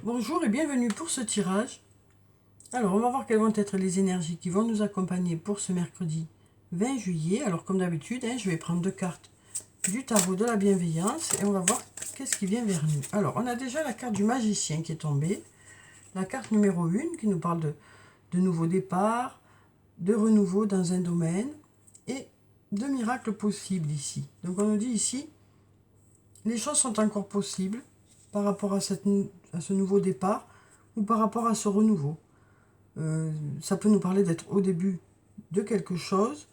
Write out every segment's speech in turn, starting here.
Bonjour et bienvenue pour ce tirage. Alors, on va voir quelles vont être les énergies qui vont nous accompagner pour ce mercredi 20 juillet. Alors, comme d'habitude, je vais prendre deux cartes du tarot de la bienveillance et on va voir qu'est-ce qui vient vers nous. Alors, on a déjà la carte du magicien qui est tombée. La carte numéro 1 qui nous parle de nouveaux départs, de renouveau dans un domaine et de miracles possibles ici. Donc, on nous dit ici, les choses sont encore possibles par rapport à ce nouveau départ ou par rapport à ce renouveau. Ça peut nous parler d'être au début de quelque chose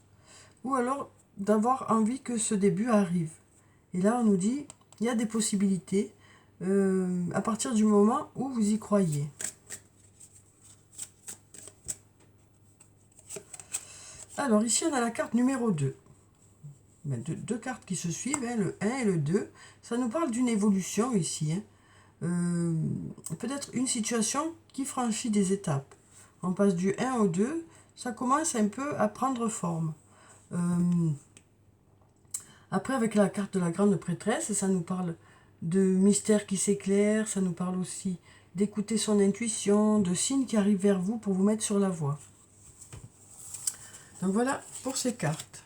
ou alors d'avoir envie que ce début arrive. Et là, on nous dit, il y a des possibilités à partir du moment où vous y croyez. Alors ici, on a la carte numéro 2. Deux cartes qui se suivent, le 1 et le 2. Ça nous parle d'une évolution ici. Peut-être une situation qui franchit des étapes. On passe du 1 au 2, ça commence un peu à prendre forme. Après, avec la carte de la grande prêtresse, ça nous parle de mystères qui s'éclairent, ça nous parle aussi d'écouter son intuition, de signes qui arrivent vers vous pour vous mettre sur la voie. Donc voilà pour ces cartes.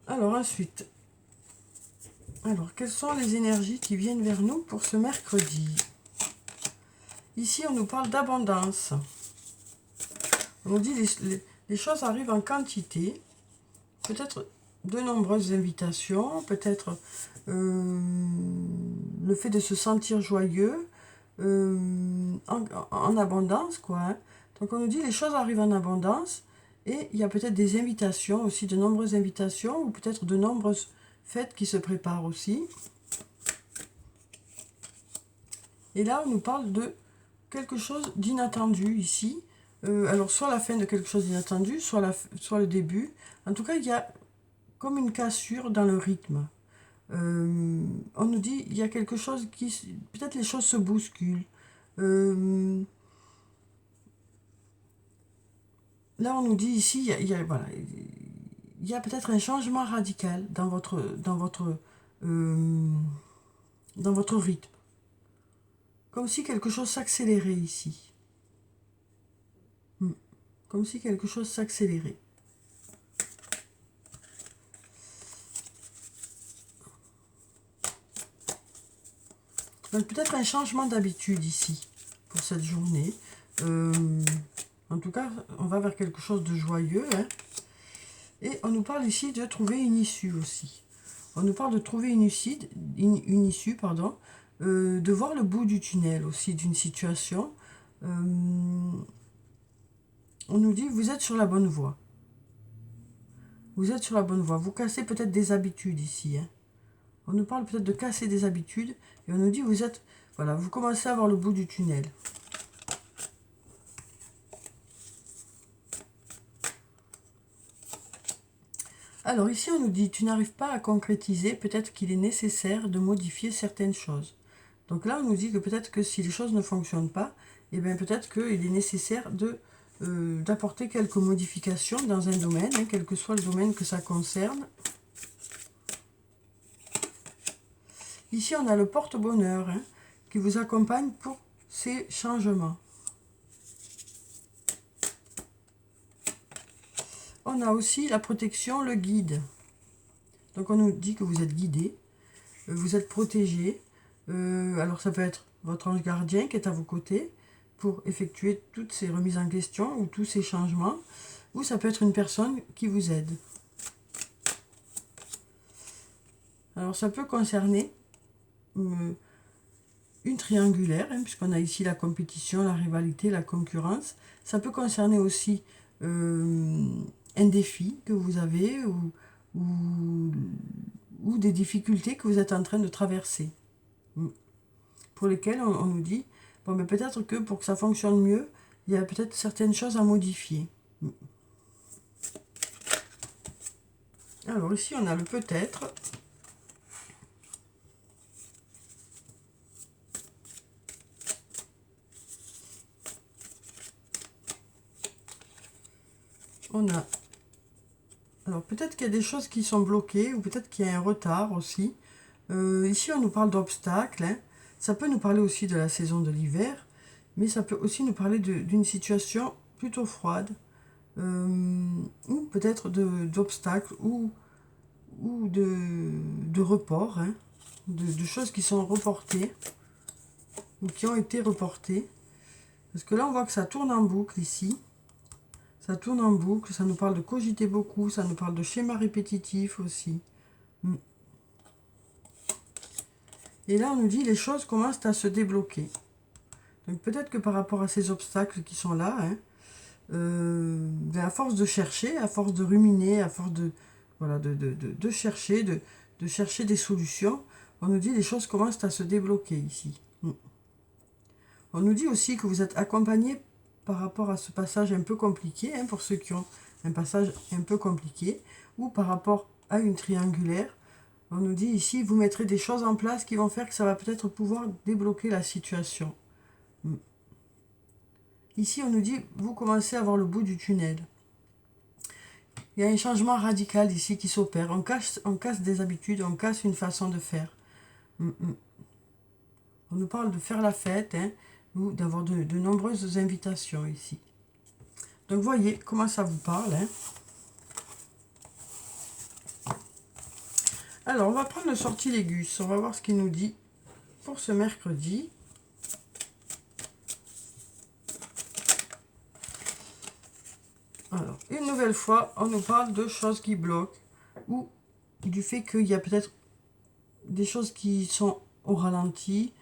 Alors ensuite, quelles sont les énergies qui viennent vers nous pour ce mercredi? Ici, on nous parle d'abondance. On nous dit les choses arrivent en quantité, peut-être de nombreuses invitations, peut-être le fait de se sentir joyeux, en abondance, quoi. Hein. Donc on nous dit les choses arrivent en abondance et il y a peut-être des invitations aussi, de nombreuses invitations ou peut-être de nombreuses fêtes qui se préparent aussi. Et là, on nous parle de quelque chose d'inattendu ici. Alors, soit la fin de quelque chose d'inattendu, soit le début. En tout cas, il y a comme une cassure dans le rythme. On nous dit il y a quelque chose qui... Peut-être les choses se bousculent. Là, on nous dit ici, voilà, il y a peut-être un changement radical dans votre rythme. Comme si quelque chose s'accélérait ici. Comme si quelque chose s'accélérait. Donc peut-être un changement d'habitude ici, pour cette journée. En tout cas, on va vers quelque chose de joyeux. Hein. Et on nous parle ici de trouver une issue aussi. On nous parle de trouver une issue, de voir le bout du tunnel aussi d'une situation. On nous dit, vous êtes sur la bonne voie. Vous êtes sur la bonne voie. Vous cassez peut-être des habitudes ici. Hein. On nous parle peut-être de casser des habitudes. Et on nous dit, vous commencez à voir le bout du tunnel. Alors ici, on nous dit, tu n'arrives pas à concrétiser, peut-être qu'il est nécessaire de modifier certaines choses. Donc là, on nous dit que peut-être que si les choses ne fonctionnent pas, eh bien peut-être qu'il est nécessaire d'apporter quelques modifications dans un domaine, hein, quel que soit le domaine que ça concerne. Ici, on a le porte-bonheur hein, qui vous accompagne pour ces changements. On a aussi la protection, le guide. Donc on nous dit que vous êtes guidé, vous êtes protégé. Alors ça peut être votre ange gardien qui est à vos côtés pour effectuer toutes ces remises en question ou tous ces changements. Ou ça peut être une personne qui vous aide. Alors ça peut concerner une triangulaire, hein, puisqu'on a ici la compétition, la rivalité, la concurrence. Ça peut concerner aussi un défi que vous avez ou des difficultés que vous êtes en train de traverser. Pour lesquelles on nous dit, bon, mais peut-être que pour que ça fonctionne mieux, il y a peut-être certaines choses à modifier. Alors ici, on a le peut-être. On a... Alors peut-être qu'il y a des choses qui sont bloquées, ou peut-être qu'il y a un retard aussi. Ici, on nous parle d'obstacles. Hein. Ça peut nous parler aussi de la saison de l'hiver, mais ça peut aussi nous parler d'une situation plutôt froide, ou peut-être d'obstacles, ou de reports, hein, de choses qui sont reportées, ou qui ont été reportées. Parce que là, on voit que ça tourne en boucle ici. Ça tourne en boucle, ça nous parle de cogiter beaucoup, ça nous parle de schéma répétitif aussi. Et là, on nous dit les choses commencent à se débloquer. Donc peut-être que par rapport à ces obstacles qui sont là, hein, à force de chercher, à force de ruminer, à force de, voilà, de chercher des solutions, on nous dit les choses commencent à se débloquer ici. On nous dit aussi que vous êtes accompagné par rapport à ce passage un peu compliqué, hein, pour ceux qui ont un passage un peu compliqué, ou par rapport à une triangulaire. On nous dit ici, vous mettrez des choses en place qui vont faire que ça va peut-être pouvoir débloquer la situation. Ici, on nous dit, vous commencez à voir le bout du tunnel. Il y a un changement radical ici qui s'opère. On casse des habitudes, on casse une façon de faire. On nous parle de faire la fête, hein, ou d'avoir de nombreuses invitations ici. Donc, voyez comment ça vous parle. Hein. Alors, on va prendre le sortilègus. On va voir ce qu'il nous dit pour ce mercredi. Alors, une nouvelle fois, on nous parle de choses qui bloquent ou du fait qu'il y a peut-être des choses qui sont au ralenti.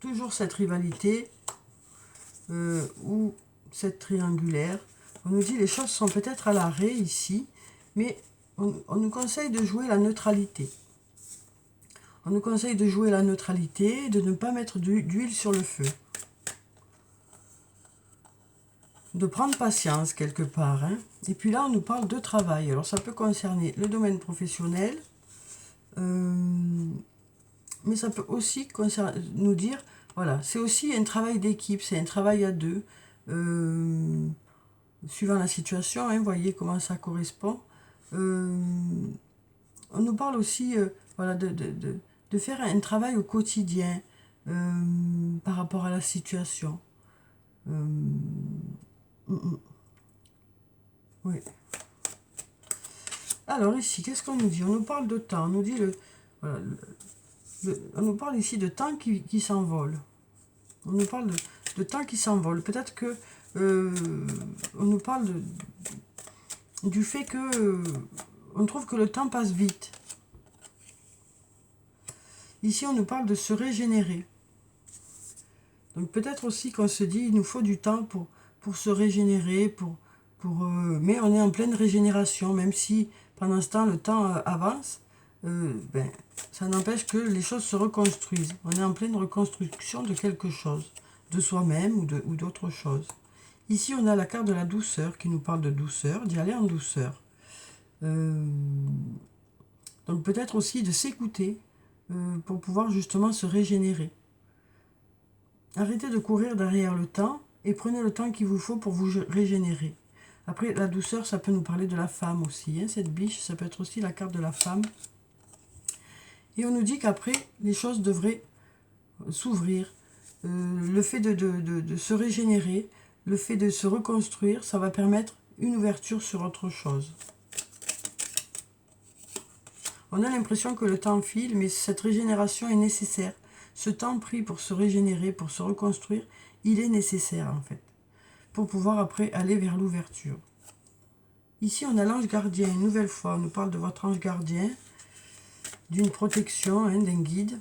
Toujours cette rivalité ou cette triangulaire. On nous dit les choses sont peut-être à l'arrêt ici, mais on nous conseille de jouer la neutralité. On nous conseille de jouer la neutralité, de ne pas mettre d'huile sur le feu. De prendre patience quelque part. Hein. Et puis là, on nous parle de travail. Alors, ça peut concerner le domaine professionnel, mais ça peut aussi nous dire, voilà, c'est aussi un travail d'équipe, c'est un travail à deux, suivant la situation, hein, voyez comment ça correspond. On nous parle aussi voilà, de faire un travail au quotidien par rapport à la situation. Oui. Alors ici, qu'est-ce qu'on nous dit? On nous parle de temps, on nous dit voilà, on nous parle ici de temps qui s'envole. On nous parle de temps qui s'envole. Peut-être que on nous parle du fait que on trouve que le temps passe vite. Ici, on nous parle de se régénérer. Donc peut-être aussi qu'on se dit il nous faut du temps pour se régénérer, mais on est en pleine régénération, même si pendant ce temps le temps avance, ça n'empêche que les choses se reconstruisent. On est en pleine reconstruction de quelque chose, de soi-même ou d'autre chose. Ici, on a la carte de la douceur qui nous parle de douceur, d'y aller en douceur. Donc peut-être aussi de s'écouter pour pouvoir justement se régénérer. Arrêtez de courir derrière le temps et prenez le temps qu'il vous faut pour vous régénérer. Après, la douceur, ça peut nous parler de la femme aussi. Hein. Cette biche, ça peut être aussi la carte de la femme. Et on nous dit qu'après, les choses devraient s'ouvrir. Le fait de se régénérer, le fait de se reconstruire, ça va permettre une ouverture sur autre chose. On a l'impression que le temps file, mais cette régénération est nécessaire. Ce temps pris pour se régénérer, pour se reconstruire, il est nécessaire en fait, pour pouvoir après aller vers l'ouverture. Ici, on a l'ange gardien. Une nouvelle fois, on nous parle de votre ange gardien, d'une protection, hein, d'un guide.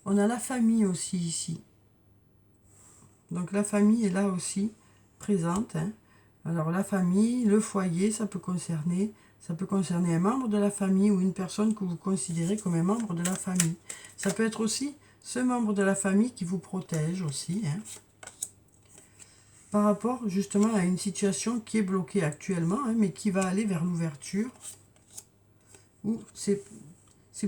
On a la famille aussi ici. Donc la famille est là aussi, présente. Hein. Alors la famille, le foyer, ça peut concerner un membre de la famille ou une personne que vous considérez comme un membre de la famille. Ça peut être aussi ce membre de la famille qui vous protège aussi, hein, par rapport justement à une situation qui est bloquée actuellement, hein, mais qui va aller vers l'ouverture, où c'est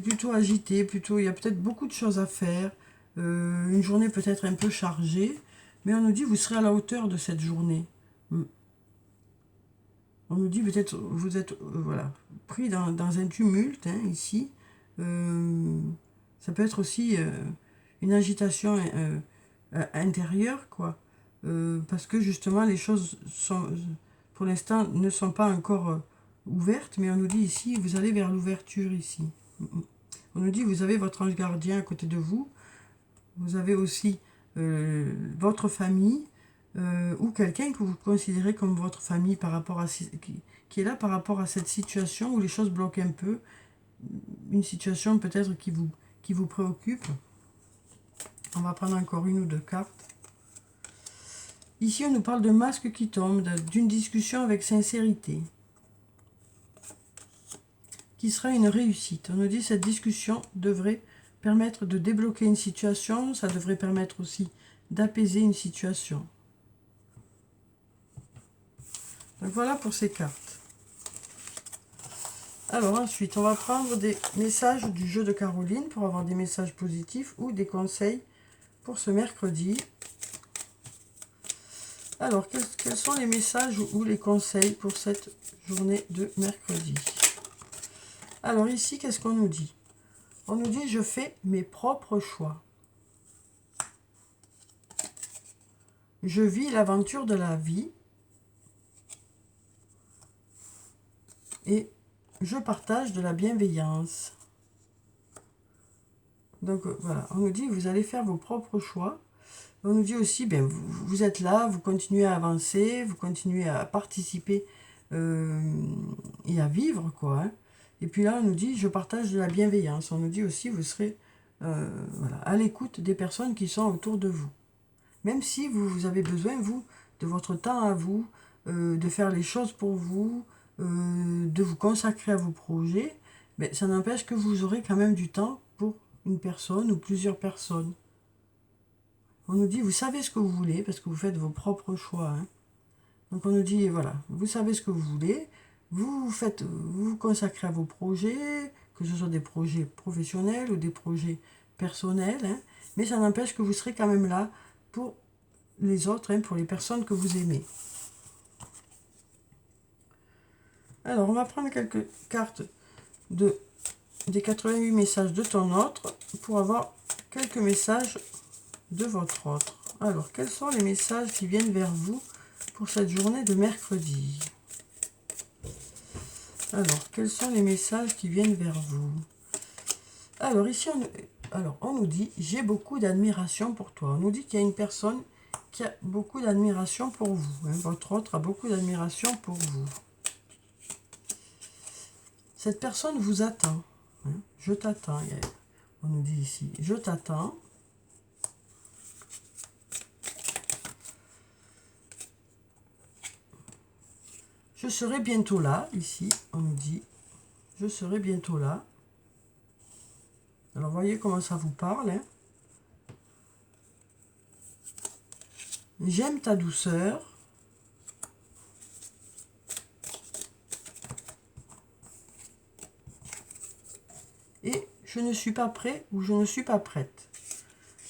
plutôt agité, il y a peut-être beaucoup de choses à faire, une journée peut-être un peu chargée, mais on nous dit vous serez à la hauteur de cette journée. On nous dit peut-être vous êtes voilà, pris dans un tumulte, hein, ici. Ça peut être aussi une agitation intérieure, quoi. Parce que justement, les choses sont, pour l'instant, ne sont pas encore ouvertes, mais on nous dit ici, vous allez vers l'ouverture ici. On nous dit, vous avez votre ange gardien à côté de vous, vous avez aussi votre famille, ou quelqu'un que vous considérez comme votre famille par rapport à qui est là par rapport à cette situation où les choses bloquent un peu, une situation peut-être qui vous préoccupe. On va prendre encore une ou deux cartes. Ici, on nous parle de masque qui tombe, d'une discussion avec sincérité, qui sera une réussite. On nous dit que cette discussion devrait permettre de débloquer une situation, ça devrait permettre aussi d'apaiser une situation. Donc voilà pour ces cartes. Alors ensuite, on va prendre des messages du jeu de Caroline pour avoir des messages positifs ou des conseils pour ce mercredi. Alors, quels sont les messages ou les conseils pour cette journée de mercredi? Alors ici, qu'est-ce qu'on nous dit? On nous dit, je fais mes propres choix. Je vis l'aventure de la vie. Et je partage de la bienveillance. Donc voilà, on nous dit, vous allez faire vos propres choix. On nous dit aussi, ben, vous êtes là, vous continuez à avancer, vous continuez à participer et à vivre, quoi. Hein. Et puis là, on nous dit, je partage de la bienveillance. On nous dit aussi, vous serez voilà, à l'écoute des personnes qui sont autour de vous. Même si vous avez besoin, vous, de votre temps à vous, de faire les choses pour vous, de vous consacrer à vos projets, mais ça n'empêche que vous aurez quand même du temps pour une personne ou plusieurs personnes. On nous dit, vous savez ce que vous voulez, parce que vous faites vos propres choix. Hein. Donc on nous dit, voilà, vous savez ce que vous voulez, vous vous consacrez à vos projets, que ce soit des projets professionnels ou des projets personnels, hein, mais ça n'empêche que vous serez quand même là pour les autres, hein, pour les personnes que vous aimez. Alors, on va prendre quelques cartes des 88 messages de ton autre pour avoir quelques messages de votre autre. Alors, quels sont les messages qui viennent vers vous pour cette journée de mercredi? Alors, quels sont les messages qui viennent vers vous? Alors, ici, on nous dit, j'ai beaucoup d'admiration pour toi. On nous dit qu'il y a une personne qui a beaucoup d'admiration pour vous. Hein. Votre autre a beaucoup d'admiration pour vous. Cette personne vous attend. Hein. Je t'attends. On nous dit ici, je t'attends. Je serai bientôt là. Ici, on nous dit, je serai bientôt là. Alors, voyez comment ça vous parle. Hein. J'aime ta douceur. Et je ne suis pas prêt ou je ne suis pas prête.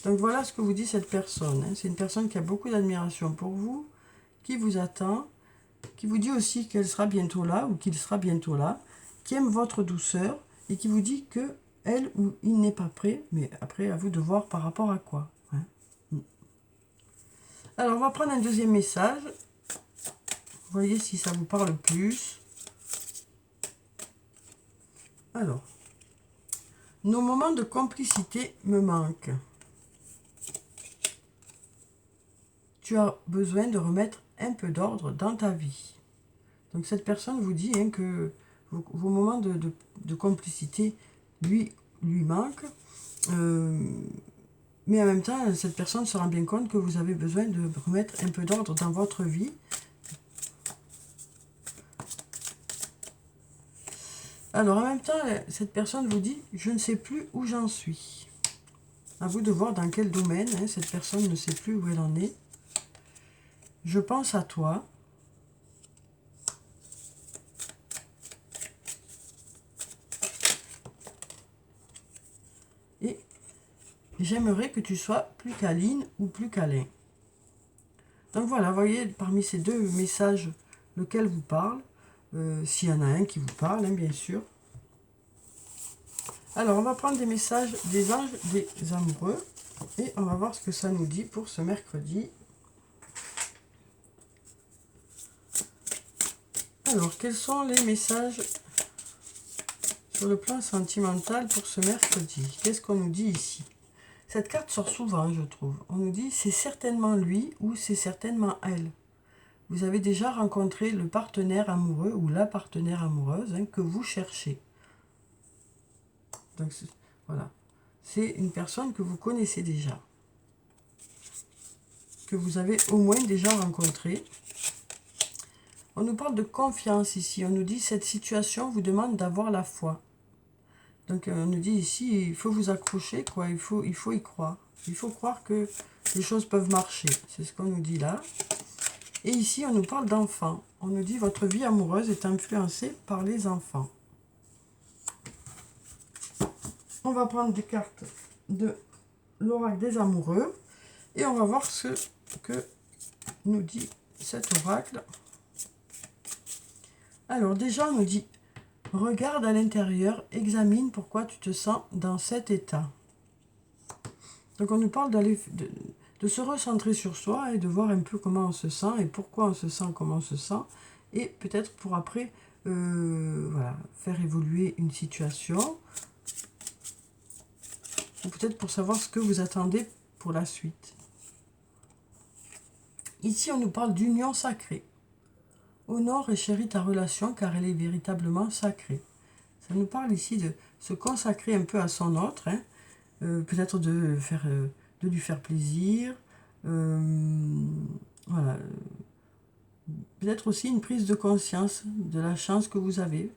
Donc voilà ce que vous dit cette personne. Hein. C'est une personne qui a beaucoup d'admiration pour vous, qui vous attend, qui vous dit aussi qu'elle sera bientôt là ou qu'il sera bientôt là, qui aime votre douceur et qui vous dit que elle ou il n'est pas prêt, mais après à vous de voir par rapport à quoi. Hein. Alors on va prendre un deuxième message. Voyez si ça vous parle plus. Alors. Nos moments de complicité me manquent. Tu as besoin de remettre un peu d'ordre dans ta vie. Donc cette personne vous dit hein, que vos moments de complicité lui manquent. Mais en même temps, cette personne se rend bien compte que vous avez besoin de remettre un peu d'ordre dans votre vie. Alors, en même temps, cette personne vous dit, je ne sais plus où j'en suis. À vous de voir dans quel domaine, hein, cette personne ne sait plus où elle en est. Je pense à toi. Et j'aimerais que tu sois plus câline ou plus câlin. Donc voilà, voyez, parmi ces deux messages, lequel vous parle. s'il y en a un qui vous parle, hein, bien sûr. Alors, on va prendre des messages des anges, des amoureux, et on va voir ce que ça nous dit pour ce mercredi. Alors, quels sont les messages sur le plan sentimental pour ce mercredi? Qu'est-ce qu'on nous dit ici? Cette carte sort souvent, je trouve. On nous dit c'est certainement lui ou c'est certainement elle. Vous avez déjà rencontré le partenaire amoureux ou la partenaire amoureuse, hein, que vous cherchez. Donc voilà, c'est une personne que vous connaissez déjà, que vous avez au moins déjà rencontré. On nous parle de confiance ici. On nous dit cette situation vous demande d'avoir la foi. Donc on nous dit ici, il faut vous accrocher, quoi. Il faut y croire. Il faut croire que les choses peuvent marcher. C'est ce qu'on nous dit là. Et ici, on nous parle d'enfants. On nous dit votre vie amoureuse est influencée par les enfants. On va prendre des cartes de l'oracle des amoureux. Et on va voir ce que nous dit cet oracle. Alors déjà, on nous dit, regarde à l'intérieur, examine pourquoi tu te sens dans cet état. Donc on nous parle de se recentrer sur soi et de voir un peu comment on se sent et pourquoi on se sent, comment on se sent. Et peut-être pour après, voilà, faire évoluer une situation. Ou peut-être pour savoir ce que vous attendez pour la suite. Ici, on nous parle d'union sacrée. Honore et chéris ta relation car elle est véritablement sacrée. Ça nous parle ici de se consacrer un peu à son autre, hein, peut-être de lui faire plaisir, voilà. Peut-être aussi une prise de conscience de la chance que vous avez.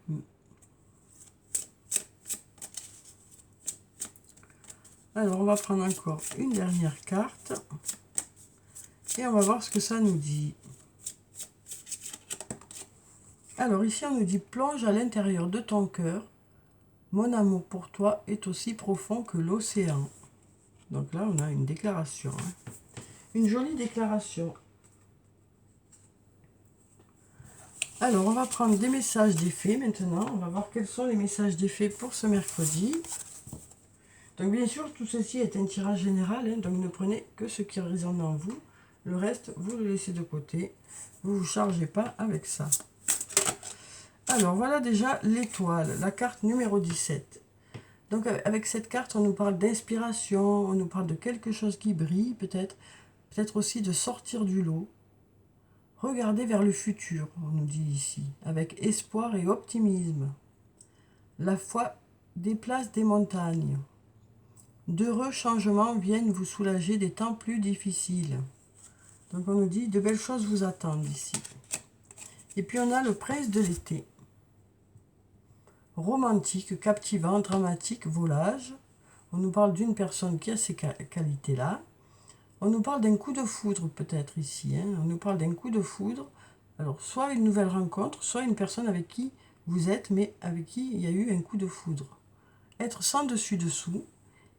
Alors, on va prendre encore une dernière carte et on va voir ce que ça nous dit. Alors ici, on nous dit « Plonge à l'intérieur de ton cœur. Mon amour pour toi est aussi profond que l'océan. » Donc là, on a une déclaration. Hein. Une jolie déclaration. Alors, on va prendre des messages d'effet maintenant. On va voir quels sont les messages d'effet pour ce mercredi. Donc bien sûr, tout ceci est un tirage général. Hein, donc ne prenez que ce qui résonne en vous. Le reste, vous le laissez de côté. Vous ne vous chargez pas avec ça. Alors, voilà déjà l'étoile, la carte numéro 17. Donc, avec cette carte, on nous parle d'inspiration, on nous parle de quelque chose qui brille, peut-être aussi de sortir du lot. Regardez vers le futur, on nous dit ici, avec espoir et optimisme. La foi déplace des montagnes. D'heureux changements viennent vous soulager des temps plus difficiles. Donc, on nous dit, de belles choses vous attendent ici. Et puis, on a le prince de l'été. Romantique, captivant, dramatique, volage. On nous parle d'une personne qui a ces qualités-là. On nous parle d'un coup de foudre peut-être ici. Hein. On nous parle d'un coup de foudre. Alors, soit une nouvelle rencontre, soit une personne avec qui vous êtes, mais avec qui il y a eu un coup de foudre. Être sans dessus-dessous.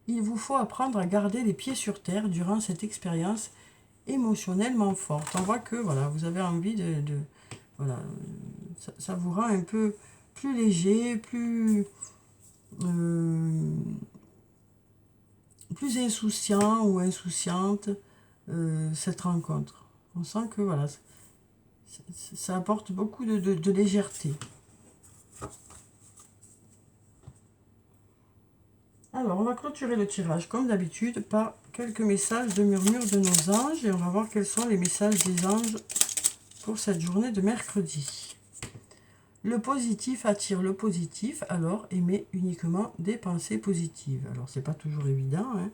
Il vous faut apprendre à garder les pieds sur terre durant cette expérience émotionnellement forte. On voit que voilà, vous avez envie voilà, ça vous rend un peu plus léger, plus insouciant ou insouciante, cette rencontre. On sent que voilà, ça apporte beaucoup de légèreté. Alors, on va clôturer le tirage comme d'habitude par quelques messages de murmure de nos anges et on va voir quels sont les messages des anges pour cette journée de mercredi. Le positif attire le positif, alors aimez uniquement des pensées positives. Alors, c'est pas toujours évident, hein,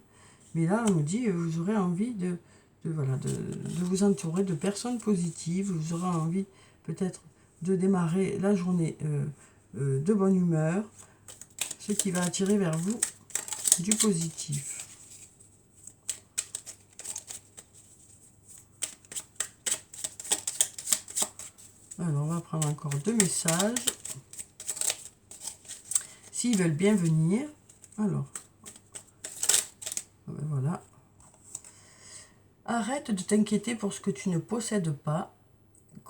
mais là, on nous dit vous aurez envie de vous entourer de personnes positives, vous aurez envie peut-être de démarrer la journée de bonne humeur, ce qui va attirer vers vous du positif. Alors, on va prendre encore deux messages. S'ils veulent bien venir. Alors, voilà. Arrête de t'inquiéter pour ce que tu ne possèdes pas.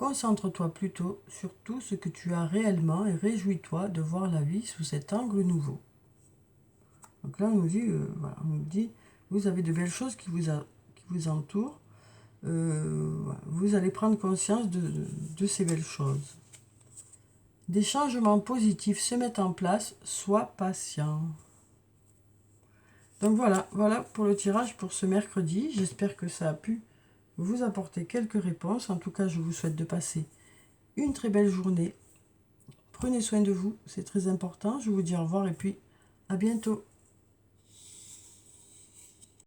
Concentre-toi plutôt sur tout ce que tu as réellement et réjouis-toi de voir la vie sous cet angle nouveau. Donc là, on nous dit, voilà, on nous dit, vous avez de belles choses qui vous entourent. Voilà, vous allez prendre conscience de ces belles choses. Des changements positifs se mettent en place, sois patient. Donc voilà, voilà pour le tirage pour ce mercredi. J'espère que ça a pu vous apporter quelques réponses. En tout cas, je vous souhaite de passer une très belle journée. Prenez soin de vous, c'est très important. Je vous dis au revoir et puis à bientôt.